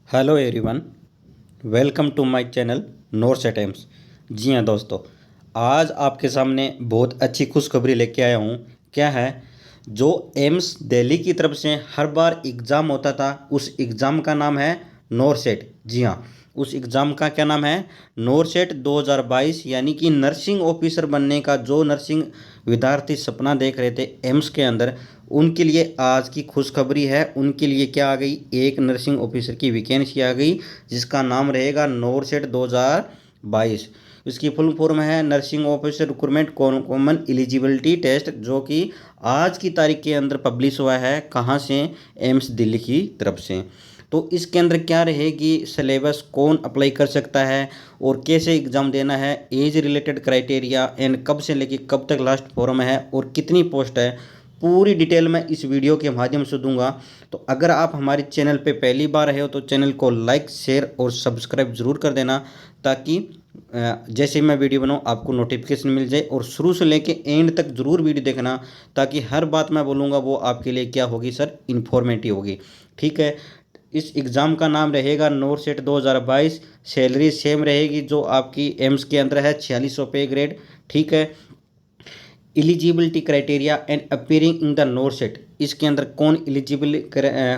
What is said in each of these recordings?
Hello everyone, welcome to my channel North Attempts. जी हाँ दोस्तों, आज आपके सामने बहुत अच्छी खुशखबरी लेके आया हूँ। क्या है? जो एम्स दिल्ली की तरफ से हर बार एग्ज़ाम होता था, उस एग्ज़ाम का नाम है नॉरसेट। जी हाँ, उस एग्ज़ाम का क्या नाम है? नॉरसेट 2022। यानी कि नर्सिंग ऑफिसर बनने का जो नर्सिंग विद्यार्थी सपना देख रहे थे एम्स के अंदर, उनके लिए आज की खुशखबरी है। उनके लिए क्या आ गई? एक नर्सिंग ऑफिसर की वैकेंसी आ गई, जिसका नाम रहेगा नॉरसेट 2022। इसकी फुल फॉर्म है nursing officer recruitment common eligibility test, जो कि आज की तारीख के अंदर पब्लिश हुआ है। कहाँ से? एम्स दिल्ली की तरफ से। तो इसके अंदर क्या रहेगी सिलेबस, कौन अप्लाई कर सकता है और कैसे एग्ज़ाम देना है, एज रिलेटेड क्राइटेरिया एंड कब से लेके कब तक लास्ट फॉर्म है और कितनी पोस्ट है, पूरी डिटेल मैं इस वीडियो के माध्यम से दूंगा। तो अगर आप हमारे चैनल पे पहली बार रहे हो तो चैनल को लाइक, शेयर और सब्सक्राइब ज़रूर कर देना, ताकि जैसे मैं वीडियो बनाऊँ आपको नोटिफिकेशन मिल जाए। और शुरू से लेके एंड तक ज़रूर वीडियो देखना, ताकि हर बात मैं बोलूँगा वो आपके लिए क्या होगी सर? इन्फॉर्मेटिव होगी। ठीक है। इस एग्ज़ाम का नाम रहेगा नॉरसेट 2022। सैलरी सेम रहेगी जो आपकी एम्स के अंदर है, 4600 पे ग्रेड। ठीक है। Eligibility criteria and appearing in the NORCET, इसके अंदर कौन एलिजिबल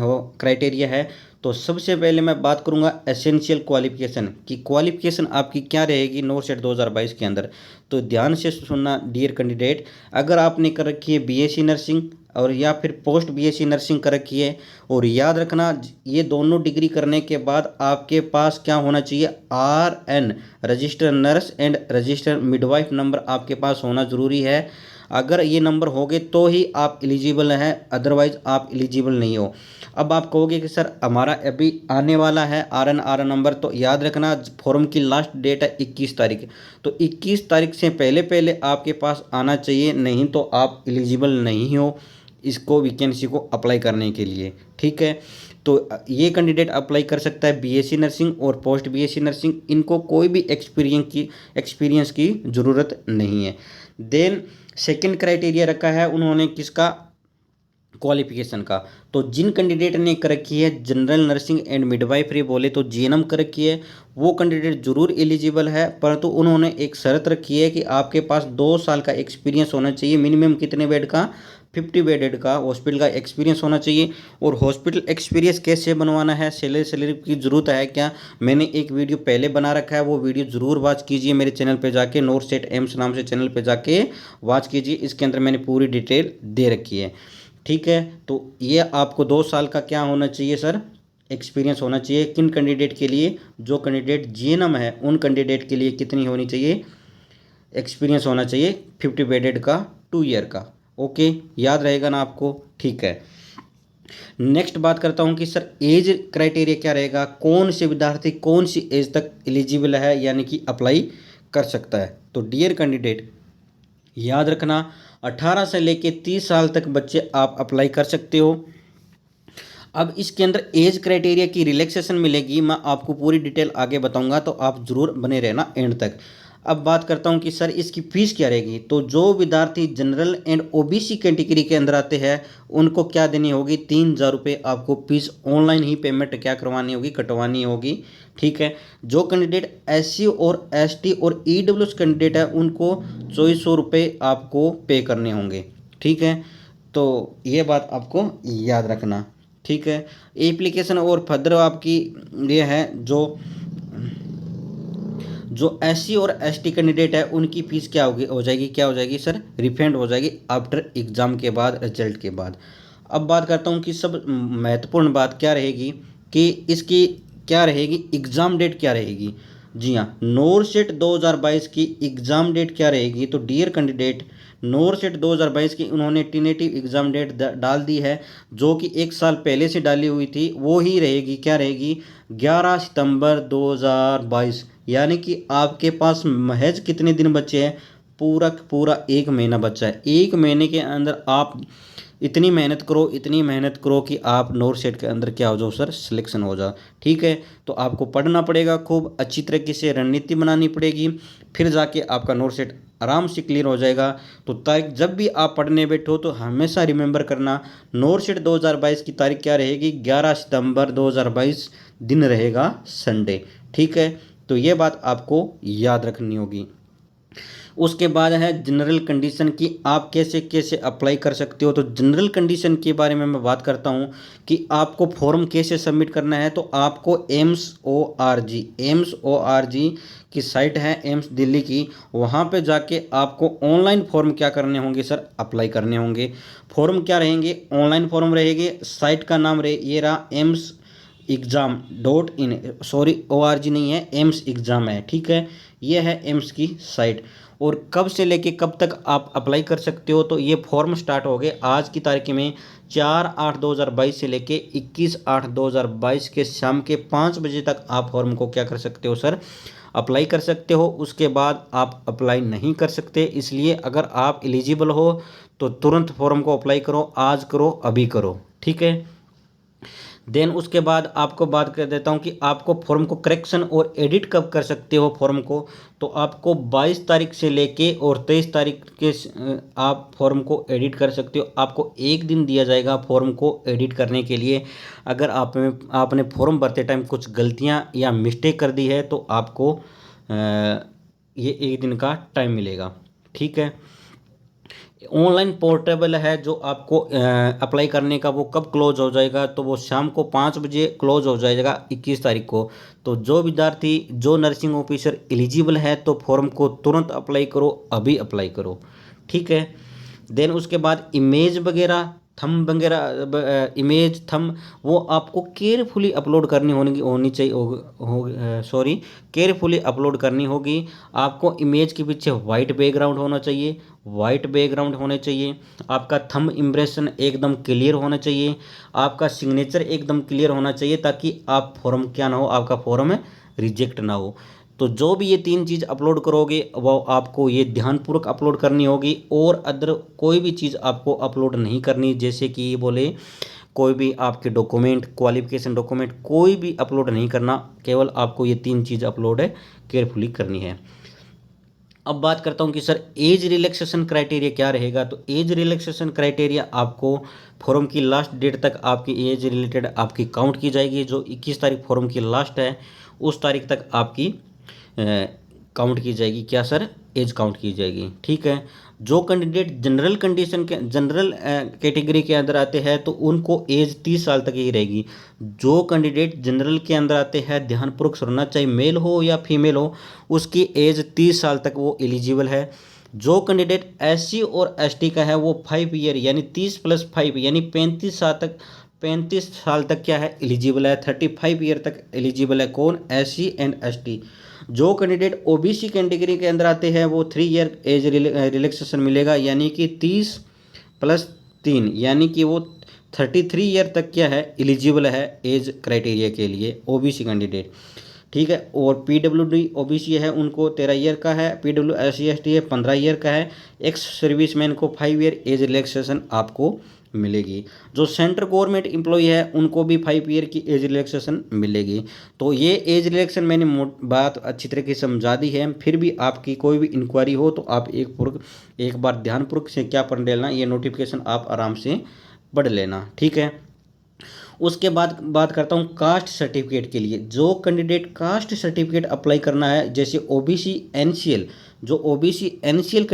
हो क्राइटेरिया है? तो सबसे पहले मैं बात करूंगा एसेंशियल क्वालिफिकेशन की। क्वालिफिकेशन आपकी क्या रहेगी नॉरसेट 2022 के अंदर? तो ध्यान से सुनना डियर कैंडिडेट। अगर आपने कर रखी है बीएससी नर्सिंग और या फिर पोस्ट बीएससी नर्सिंग कर रखी है, और याद रखना ये दोनों डिग्री करने के बाद आपके पास क्या होना चाहिए? RN register nurse and register midwife number आपके पास होना ज़रूरी है। अगर ये नंबर होंगे तो ही आप एलिजिबल हैं, अदरवाइज आप एलिजिबल नहीं हो। अब आप कहोगे कि सर हमारा अभी आने वाला है RN नंबर, तो याद रखना फॉर्म की लास्ट डेट है 21 तारीख। तो 21 तारीख से पहले पहले आपके पास आना चाहिए, नहीं तो आप एलिजिबल नहीं हो इसको वैकेंसी को अप्लाई करने के लिए। ठीक है। तो ये कैंडिडेट अप्लाई कर सकता है बीएससी नर्सिंग और पोस्ट बीएससी नर्सिंग। इनको कोई भी एक्सपीरियंस की ज़रूरत नहीं है। देन सेकंड क्राइटेरिया रखा है उन्होंने किसका? क्वालिफिकेशन का। तो जिन कैंडिडेट ने कर रखी है जनरल नर्सिंग एंड मिडवाइफरी, बोले तो जीएनएम कर रखी है, वो कैंडिडेट जरूर एलिजिबल है। परंतु उन्होंने एक शर्त रखी है कि आपके पास 2 साल का एक्सपीरियंस होना चाहिए। मिनिमम कितने बेड का? 50 बेडेड का हॉस्पिटल का एक्सपीरियंस होना चाहिए। और हॉस्पिटल एक्सपीरियंस कैसे बनवाना है? सैलरी की ज़रूरत है क्या? मैंने एक वीडियो पहले बना रखा है, वो वीडियो ज़रूर वॉच कीजिए मेरे चैनल पे जाके, नॉरसेट एम्स नाम से चैनल पे जाके वॉच कीजिए। इसके अंदर मैंने पूरी डिटेल दे रखी है। ठीक है। तो ये आपको 2 साल का क्या होना चाहिए सर? एक्सपीरियंस होना चाहिए। किन कैंडिडेट के लिए? जो कैंडिडेट जीएनएम है उन कैंडिडेट के लिए कितनी होनी चाहिए? एक्सपीरियंस होना चाहिए 50 बेडेड का, 2 ईयर का। ओके, याद रहेगा ना आपको? ठीक है। नेक्स्ट बात करता हूँ कि सर एज क्राइटेरिया क्या रहेगा? कौन से विद्यार्थी कौन सी एज तक एलिजिबल है, यानी कि अप्लाई कर सकता है? तो डियर कैंडिडेट याद रखना, 18 से लेके 30 साल तक बच्चे आप अप्लाई कर सकते हो। अब इसके अंदर एज क्राइटेरिया की रिलैक्सेशन मिलेगी, मैं आपको पूरी डिटेल आगे बताऊंगा, तो आप ज़रूर बने रहना एंड तक। अब बात करता हूं कि सर इसकी फ़ीस क्या रहेगी। तो जो विद्यार्थी जनरल एंड ओबीसी कैटेगरी के अंदर आते हैं उनको क्या देनी होगी? 3,000 रुपये आपको फीस ऑनलाइन ही पेमेंट क्या करवानी होगी? कटवानी होगी। ठीक है। जो कैंडिडेट SC और ST और EWS कैंडिडेट है उनको 2400 रुपये आपको पे करने होंगे। ठीक है। तो ये बात आपको याद रखना। ठीक है। एप्लीकेशन और फर्दर आपकी ये है, जो SC और ST कैंडिडेट है उनकी फ़ीस क्या होगी? हो जाएगी, क्या हो जाएगी सर? रिफंड हो जाएगी आफ्टर एग्ज़ाम के बाद, रिजल्ट के बाद। अब बात करता हूँ कि सब महत्वपूर्ण बात क्या रहेगी कि इसकी क्या रहेगी? एग्ज़ाम डेट क्या रहेगी? जी हाँ, नॉरसेट 2022 की एग्ज़ाम डेट क्या रहेगी? तो डियर कैंडिडेट नॉरसेट 2022 की उन्होंने टेनेटिव एग्ज़ाम डेट डाल दी है, जो कि 1 साल पहले से डाली हुई थी, वो ही रहेगी। क्या रहेगी? 11 सितंबर 2022। यानी कि आपके पास महज कितने दिन बचे हैं? पूरा पूरा 1 महीना बचा है। 1 महीने के अंदर आप इतनी मेहनत करो, इतनी मेहनत करो कि आप नॉर सेट के अंदर क्या हो जाओ सर, सिलेक्शन हो जाओ। ठीक है, तो आपको पढ़ना पड़ेगा, खूब अच्छी तरीके से रणनीति बनानी पड़ेगी, फिर जाके आपका नॉर सेट आराम से क्लियर हो जाएगा। तो तारीख जब भी आप पढ़ने बैठो तो हमेशा रिमेंबर करना, नॉर सेट 2022 की तारीख क्या रहेगी, 11 सितंबर 2022 दिन रहेगा संडे। ठीक है, तो ये बात आपको याद रखनी होगी। उसके बाद है जनरल कंडीशन की, आप कैसे कैसे अप्लाई कर सकते हो। तो जनरल कंडीशन के बारे में मैं बात करता हूँ कि आपको फॉर्म कैसे सबमिट करना है। तो आपको एम्स.org की साइट है, एम्स दिल्ली की, वहाँ पे जाके आपको ऑनलाइन फॉर्म क्या करने होंगे सर, अप्लाई करने होंगे। फॉर्म क्या रहेंगे, ऑनलाइन फॉर्म रहेंगे। साइट का नाम रहे ये रहा, AIIMS exam .in, sorry ORG नहीं है, एम्स एग्ज़ाम है। ठीक है, ये है एम्स की साइट। और कब से लेके कब तक आप अप्लाई कर सकते हो, तो ये फॉर्म स्टार्ट हो गए आज की तारीख में 4/8/2022 से लेके 21/8/2022 के शाम के 5 बजे तक आप फॉर्म को क्या कर सकते हो सर, अप्लाई कर सकते हो। उसके बाद आप अप्लाई नहीं कर सकते। इसलिए अगर आप एलिजिबल हो तो तुरंत फॉर्म को अप्लाई करो, आज करो, अभी करो। ठीक है, देन उसके बाद आपको बात कर देता हूँ कि आपको फॉर्म को करेक्शन और एडिट कब कर सकते हो फॉर्म को। तो आपको 22 तारीख से लेके और 23 तारीख के आप फॉर्म को एडिट कर सकते हो। आपको एक दिन दिया जाएगा फॉर्म को एडिट करने के लिए। अगर आपने फॉर्म भरते टाइम कुछ गलतियाँ या मिस्टेक कर दी है तो आपको ये एक दिन का टाइम मिलेगा। ठीक है, ऑनलाइन पोर्टेबल है जो आपको अप्लाई करने का, वो कब क्लोज हो जाएगा, तो वो शाम को 5 बजे क्लोज हो जाएगा 21 तारीख को। तो जो विद्यार्थी, जो नर्सिंग ऑफिसर एलिजिबल है तो फॉर्म को तुरंत अप्लाई करो, अभी अप्लाई करो। ठीक है, देन उसके बाद इमेज वगैरह, थम वगैरह, इमेज थम, वो आपको केयरफुली अपलोड करनी होनी चाहिए, सॉरी, केयरफुली अपलोड करनी होगी। आपको इमेज के पीछे वाइट बैकग्राउंड होना चाहिए, वाइट बैकग्राउंड होने चाहिए। आपका थंब इम्प्रेशन एकदम क्लियर होना चाहिए, आपका सिग्नेचर एकदम क्लियर होना चाहिए, ताकि आप फॉर्म क्या ना हो, आपका फॉर्म रिजेक्ट ना हो। तो जो भी ये 3 चीज़ अपलोड करोगे वो आपको ये ध्यानपूर्वक अपलोड करनी होगी। और अदर कोई भी चीज़ आपको अपलोड नहीं करनी, जैसे कि बोले कोई भी आपके डॉक्यूमेंट, क्वालिफिकेशन डॉक्यूमेंट कोई भी अपलोड नहीं करना, केवल आपको ये 3 चीज़ अपलोड है केयरफुली करनी है। अब बात करता हूँ कि सर एज रिलैक्सेशन क्राइटेरिया क्या रहेगा। तो एज रिलैक्सेशन क्राइटेरिया आपको फॉर्म की लास्ट डेट तक आपकी एज रिलेटेड आपकी काउंट की जाएगी। जो 21 तारीख फॉर्म की लास्ट है उस तारीख तक आपकी काउंट की जाएगी, क्या सर, एज काउंट की जाएगी। ठीक है, जो कैंडिडेट जनरल कैटेगरी के अंदर आते हैं तो उनको एज 30 साल तक ही रहेगी। जो कैंडिडेट जनरल के अंदर आते हैं, ध्यानपूर्वक सुनना, चाहे मेल हो या फीमेल हो, उसकी एज 30 साल तक वो एलिजिबल है। जो कैंडिडेट SC और ST का है वो 5 ईयर यानी 30 + 5 यानी 35 साल तक क्या है, एलिजिबल है। 35 ईयर तक एलिजिबल है कौन, SC एंड ST। जो कैंडिडेट OBC कैटेगरी के अंदर आते हैं वो 3 ईयर एज रिलैक्सेशन मिलेगा, यानी कि 30 + 3 यानी कि वो 33 ईयर तक क्या है, एलिजिबल है एज क्राइटेरिया के लिए OBC कैंडिडेट। ठीक है, और PWD OBC है उनको 13 ईयर का है, PW SC ST है 15 ईयर का है। एक्स सर्विसमैन को 5 ईयर एज रिलैक्सेशन आपको मिलेगी। जो सेंट्रल गवर्नमेंट एम्प्लॉय है उनको भी 5 ईयर की एज रिलैक्सेशन मिलेगी। तो ये एज रिलैक्सेशन मैंने बात अच्छी तरीके से समझा दी है। फिर भी आपकी कोई भी इंक्वायरी हो तो आप एक बार ध्यानपूर्वक से क्या पढ़ लेना, ये नोटिफिकेशन आप आराम से पढ़ लेना। ठीक है, उसके बाद बात करता हूँ कास्ट सर्टिफिकेट के लिए। जो कैंडिडेट कास्ट सर्टिफिकेट अप्लाई करना है, जैसे OBC NCL, जो OBC NCL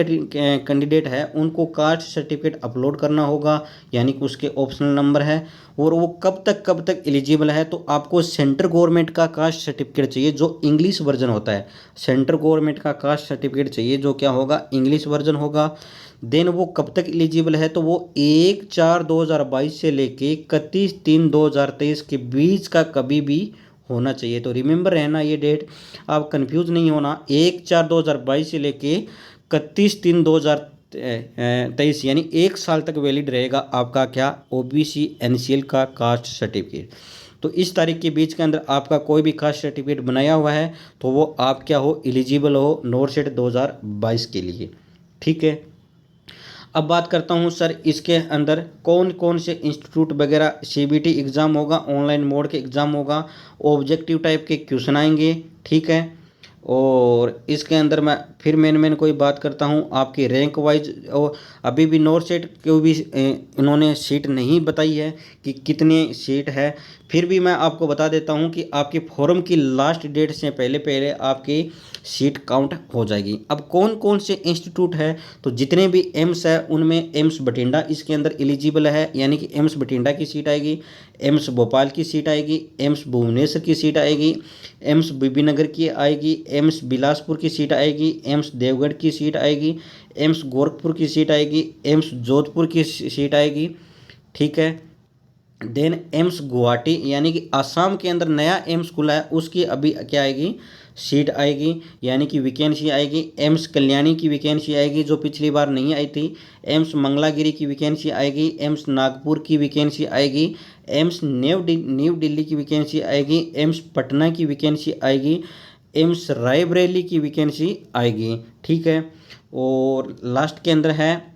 कैंडिडेट है उनको कास्ट सर्टिफिकेट अपलोड करना होगा, यानी कि उसके ऑप्शनल नंबर है। और वो कब तक एलिजिबल है, तो आपको सेंट्रल गवर्नमेंट का कास्ट सर्टिफिकेट चाहिए जो इंग्लिश वर्जन होता है। सेंट्रल गवर्नमेंट का कास्ट सर्टिफिकेट चाहिए जो क्या होगा, इंग्लिश वर्जन होगा। देन वो कब तक एलिजिबल है, तो वो 1/4/2022 से लेके 31/3/2023 के बीच का कभी भी होना चाहिए। तो रिमेंबर रहना ये डेट, आप कंफ्यूज नहीं होना। 1/4/2022 से लेके 31/3/2023 यानी 1 साल तक वैलिड रहेगा आपका क्या, OBC NCL का कास्ट सर्टिफिकेट। तो इस तारीख के बीच के अंदर आपका कोई भी कास्ट सर्टिफिकेट बनाया हुआ है तो वो आप क्या हो, एलिजिबल हो नॉर सेट 2022 के लिए। ठीक है, अब बात करता हूँ सर इसके अंदर कौन कौन से इंस्टीट्यूट वगैरह सीबीटी एग्ज़ाम होगा, ऑनलाइन मोड के एग्ज़ाम होगा, ऑब्जेक्टिव टाइप के क्वेश्चन आएंगे, ठीक है। और इसके अंदर मैं फिर मेन कोई बात करता हूँ आपकी रैंक वाइज। और अभी भी नॉर्थ सेट को भी इन्होंने सीट नहीं बताई है कि कितने सीट है। फिर भी मैं आपको बता देता हूँ कि आपके फॉर्म की लास्ट डेट से पहले पहले आपकी सीट काउंट हो जाएगी। अब कौन कौन से इंस्टीट्यूट है, तो जितने भी एम्स है उनमें एम्स बठिंडा इसके अंदर एलिजिबल है, यानी कि एम्स बठिंडा की सीट आएगी, एम्स भोपाल की सीट आएगी, एम्स भुवनेश्वर की सीट आएगी, एम्स बीबीनगर की आएगी, एम्स बिलासपुर की सीट आएगी, एम्स देवगढ़ की सीट आएगी, एम्स गोरखपुर की सीट आएगी, एम्स जोधपुर की सीट आएगी, ठीक है। देन एम्स गुवाहाटी यानी कि आसाम के अंदर नया एम्स खुला है उसकी अभी क्या आएगी, सीट आएगी, यानी कि वैकेंसी आएगी। एम्स कल्याणी की वैकेंसी आएगी जो पिछली बार नहीं आई थी। एम्स मंगलागिरी की वैकेंसी आएगी, एम्स नागपुर की वैकेंसी आएगी, एम्स न्यू दिल्ली की वैकेंसी आएगी, एम्स पटना की वैकेंसी आएगी, एम्स रायबरेली की वैकेंसी आएगी, ठीक है। और लास्ट के अंदर है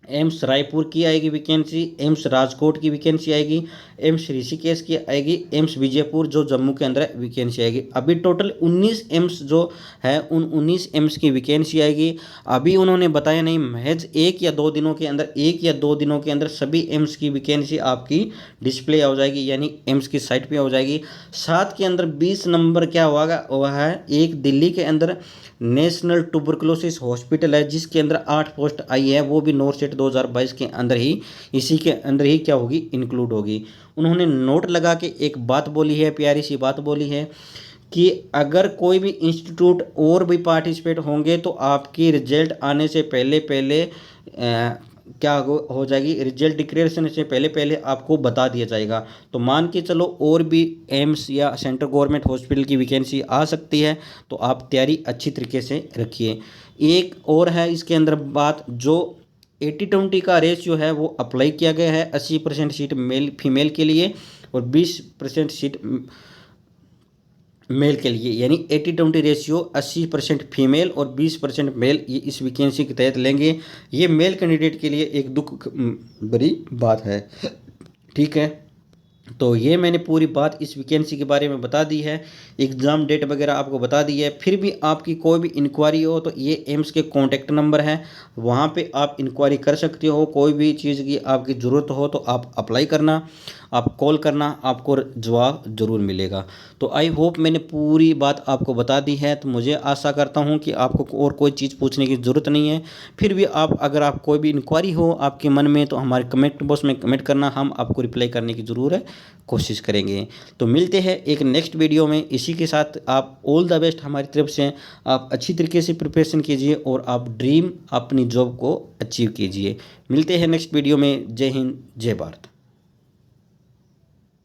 एम्स रायपुर की आएगी वैकेंसी, एम्स राजकोट की वैकेंसी आएगी, एम्स ऋषिकेश की आएगी, एम्स विजयपुर जो जम्मू के अंदर वैकेंसी आएगी। अभी टोटल 19 एम्स जो है उन 19 एम्स की वैकेंसी आएगी। अभी उन्होंने बताया नहीं, महज 1 या 2 दिनों के अंदर, 1 या 2 दिनों के अंदर सभी एम्स की वैकेंसी आपकी डिस्प्ले हो जाएगी, यानी एम्स की साइट पर हो जाएगी। 7 के अंदर 20 नंबर क्या होगा, वह है एक दिल्ली के अंदर नेशनल ट्यूबरकुलोसिस हॉस्पिटल है जिसके अंदर 8 पोस्ट आई है, वो भी नॉर्थ सेट 2022 के अंदर ही, इसी के अंदर ही क्या होगी, इंक्लूड होगी। उन्होंने नोट लगा के एक बात बोली है, प्यारी सी बात बोली है कि अगर कोई भी इंस्टीट्यूट और भी पार्टिसिपेट होंगे तो आपकी रिजल्ट आने से पहले पहले क्या हो जाएगी, रिजल्ट डिक्लेरेशन से पहले पहले आपको बता दिया जाएगा। तो मान के चलो और भी एम्स या सेंट्रल गवर्नमेंट हॉस्पिटल की वैकेंसी आ सकती है, तो आप तैयारी अच्छी तरीके से रखिए। एक और है इसके अंदर बात, जो 80-20 का रेशियो है वो अप्लाई किया गया है। 80% सीट मेल फीमेल के लिए और 20% सीट मेल के लिए, यानी 80-20 रेशियो 80% फीमेल और 20% मेल, ये इस वैकेंसी के तहत लेंगे। ये मेल कैंडिडेट के लिए एक दुख भरी बात है, ठीक है। तो ये मैंने पूरी बात इस वैकेंसी के बारे में बता दी है, एग्ज़ाम डेट वगैरह आपको बता दी है। फिर भी आपकी कोई भी इंक्वायरी हो तो ये एम्स के कॉन्टैक्ट नंबर है, वहाँ पे आप इंक्वायरी कर सकते हो। कोई भी चीज़ की आपकी ज़रूरत हो तो आप अप्लाई करना, आप कॉल करना, आपको जवाब ज़रूर मिलेगा। तो आई होप मैंने पूरी बात आपको बता दी है। तो मुझे आशा करता हूँ कि आपको और कोई चीज़ पूछने की ज़रूरत नहीं है। फिर भी आप अगर आप कोई भी इंक्वायरी हो आपके मन में तो हमारे कमेंट बॉक्स में कमेंट करना, हम आपको रिप्लाई करने की ज़रूर है कोशिश करेंगे। तो मिलते हैं एक नेक्स्ट वीडियो में। इसी के साथ आप ऑल द बेस्ट हमारी तरफ से, आप अच्छी तरीके से प्रिपरेशन कीजिए और आप ड्रीम अपनी जॉब को अचीव कीजिए। मिलते हैं नेक्स्ट वीडियो में। जय हिंद, जय भारत।